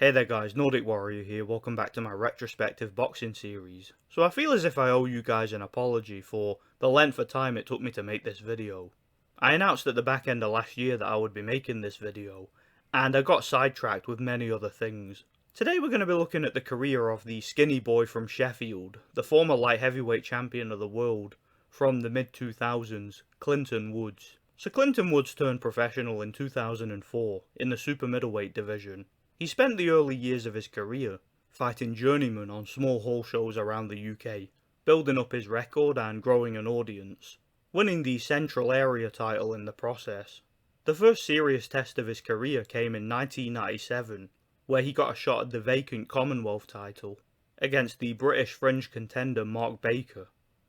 Hey there guys, Nordic Warrior here, welcome back to my retrospective boxing series. So I feel as if I owe you guys an apology for the length of time it took me to make this video. I announced at the back end of last year that I would be making this video, and I got sidetracked with many other things. Today we're going to be looking at the career of the skinny boy from Sheffield, the former light heavyweight champion of the world from the mid-2000s, Clinton Woods. So Clinton Woods turned professional in 2004 in the super middleweight division. He spent the early years of his career fighting journeymen on small hall shows around the UK, building up his record and growing an audience, winning the Central Area title in the process. The first serious test of his career came in 1997, where he got a shot at the vacant Commonwealth title against the British fringe contender Mark Baker.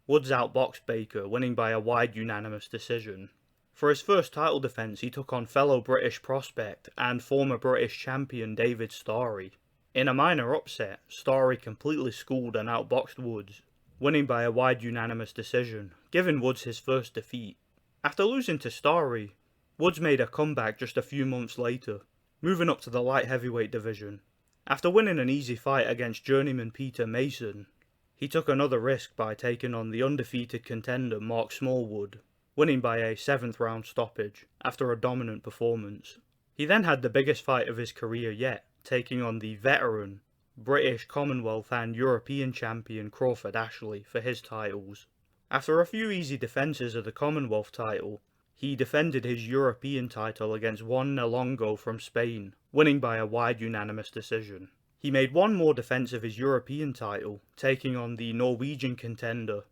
Woods outboxed Baker, winning by a wide unanimous decision. For his first title defence, he took on fellow British prospect and former British champion David Starry. In a minor upset, Starry completely schooled and outboxed Woods, winning by a wide unanimous decision, giving Woods his first defeat. After losing to Starry, Woods made a comeback just a few months later, moving up to the light heavyweight division. After winning an easy fight against journeyman Peter Mason, he took another risk by taking on the undefeated contender Mark Smallwood, winning by a 7th round stoppage after a dominant performance. He then had the biggest fight of his career yet, taking on the veteran British, Commonwealth and European champion Crawford Ashley for his titles. After a few easy defences of the Commonwealth title, he defended his European title against Juan Nelongo from Spain, winning by a wide unanimous decision. He made one more defence of his European title, taking on the Norwegian contender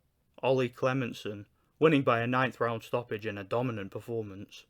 Ollie Clementson, winning by a 9th round stoppage in a dominant performance.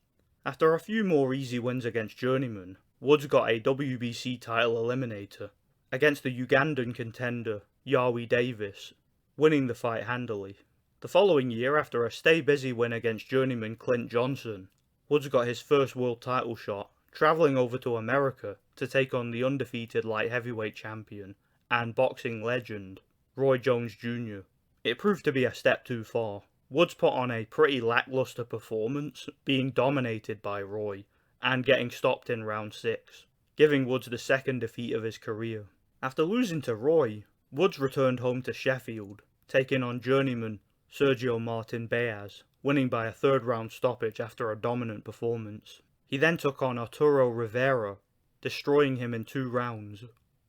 After a few more easy wins against journeymen, Woods got a WBC title eliminator against the Ugandan contender Yawi Davis, winning the fight handily. The following year, after a stay busy win against journeyman Clint Johnson, Woods got his first world title shot, travelling over to America to take on the undefeated light heavyweight champion and boxing legend Roy Jones Jr. It proved to be a step too far. Woods put on a pretty lackluster performance, being dominated by Roy and getting stopped in round 6, giving Woods the second defeat of his career. After losing to Roy, Woods returned home to Sheffield, taking on journeyman Sergio Martin Baez, winning by a 3rd round stoppage after a dominant performance. He then took on Arturo Rivera, destroying him in 2 rounds.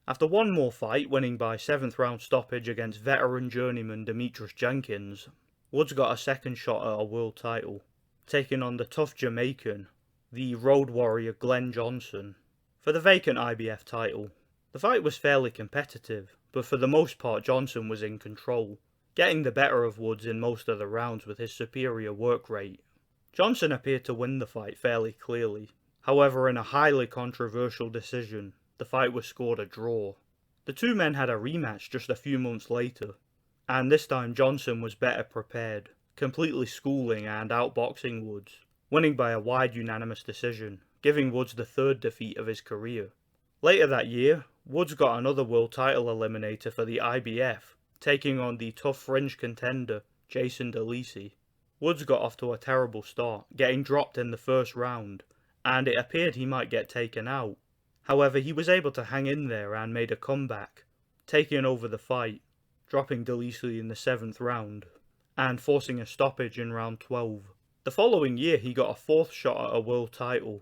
After one more fight, winning by 7th round stoppage against veteran journeyman Demetrius Jenkins, Woods got a second shot at a world title, taking on the tough Jamaican, the road warrior Glenn Johnson, for the vacant IBF title. The fight was fairly competitive, but for the most part Johnson was in control, getting the better of Woods in most of the rounds with his superior work rate. Johnson appeared to win the fight fairly clearly. However, in a highly controversial decision, the fight was scored a draw. The two men had a rematch just a few months later, and this time Johnson was better prepared, completely schooling and outboxing Woods, winning by a wide unanimous decision, giving Woods the 3rd defeat of his career. Later that year, Woods got another world title eliminator for the IBF, taking on the tough fringe contender Jason DeLisi. Woods got off to a terrible start, getting dropped in the first round, and it appeared he might get taken out. However, he was able to hang in there and made a comeback, taking over the fight, dropping DeLisi in the 7th round, and forcing a stoppage in round 12. The following year he got a 4th shot at a world title,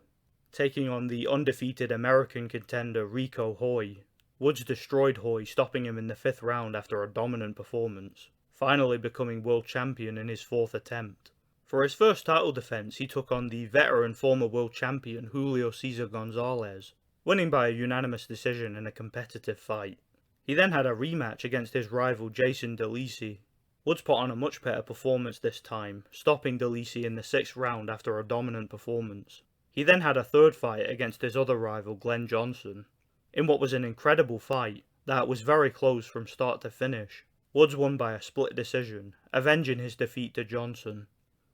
taking on the undefeated American contender Rico Hoy. Woods destroyed Hoy, stopping him in the 5th round after a dominant performance, finally becoming world champion in his 4th attempt. For his first title defence, he took on the veteran former world champion Julio Cesar Gonzalez, winning by a unanimous decision in a competitive fight. He then had a rematch against his rival Jason DeLisi. Woods put on a much better performance this time, stopping DeLisi in the 6th round after a dominant performance. He then had a 3rd fight against his other rival Glenn Johnson, in what was an incredible fight that was very close from start to finish. Woods won by a split decision, avenging his defeat to Johnson.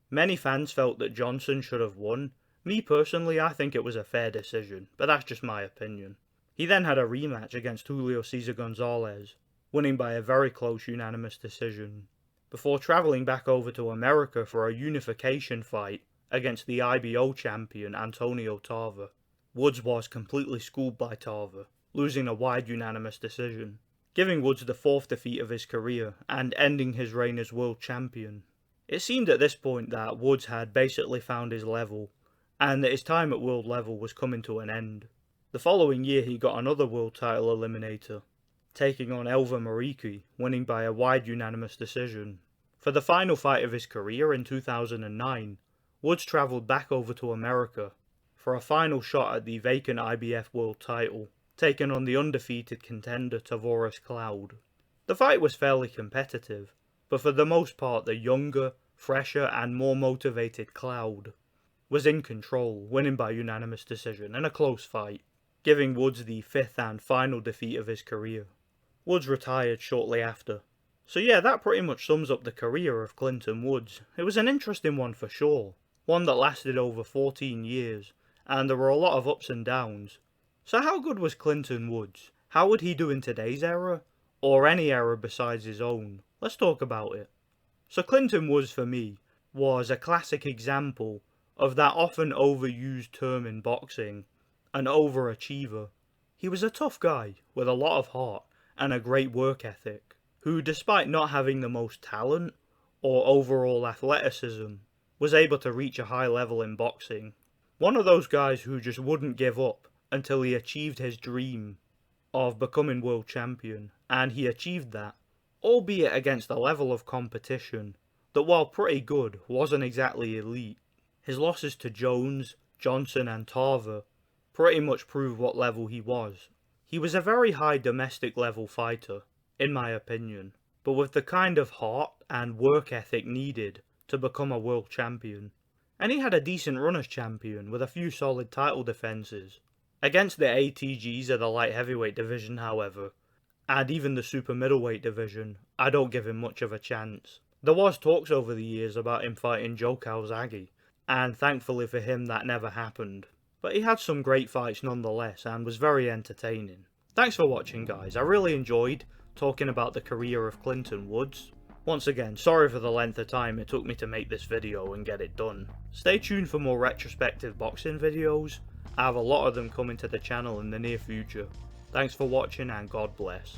Many fans felt that Johnson should have won. Me personally, I think it was a fair decision, but that's just my opinion. He then had a rematch against Julio Cesar Gonzalez, winning by a very close unanimous decision, before travelling back over to America for a unification fight against the IBO champion Antonio Tarver. Woods was completely schooled by Tarver, losing a wide unanimous decision, giving Woods the 4th defeat of his career and ending his reign as world champion. It seemed at this point that Woods had basically found his level, and that his time at world level was coming to an end. The following year he got another world title eliminator, taking on Elva Mariki, winning by a wide unanimous decision. For the final fight of his career in 2009, Woods travelled back over to America for a final shot at the vacant IBF world title, taking on the undefeated contender Tavoris Cloud. The fight was fairly competitive, but for the most part the younger, fresher and more motivated Cloud was in control, winning by unanimous decision in a close fight, giving Woods the 5th and final defeat of his career. Woods retired shortly after. So yeah, that pretty much sums up the career of Clinton Woods. It was an interesting one for sure, one that lasted over 14 years, and there were a lot of ups and downs. So how good was Clinton Woods? How would he do in today's era? Or any era besides his own? Let's talk about it. So Clinton Woods for me was a classic example of that often overused term in boxing, an overachiever. He was a tough guy with a lot of heart and a great work ethic, who despite not having the most talent or overall athleticism, was able to reach a high level in boxing. One of those guys who just wouldn't give up until he achieved his dream of becoming world champion, and he achieved that, albeit against a level of competition that, while pretty good, wasn't exactly elite. His losses to Jones, Johnson and Tarver pretty much prove what level he was. He was a very high domestic level fighter, in my opinion, but with the kind of heart and work ethic needed to become a world champion. And he had a decent run as champion with a few solid title defences. Against the ATGs of the light heavyweight division, however, and even the super middleweight division, I don't give him much of a chance. There was talks over the years about him fighting Joe Calzaghe, and thankfully for him that never happened. But he had some great fights nonetheless and was very entertaining. Thanks for watching guys, I really enjoyed talking about the career of Clinton Woods. Once again, sorry for the length of time it took me to make this video and get it done. Stay tuned for more retrospective boxing videos. I have a lot of them coming to the channel in the near future. Thanks for watching and God bless.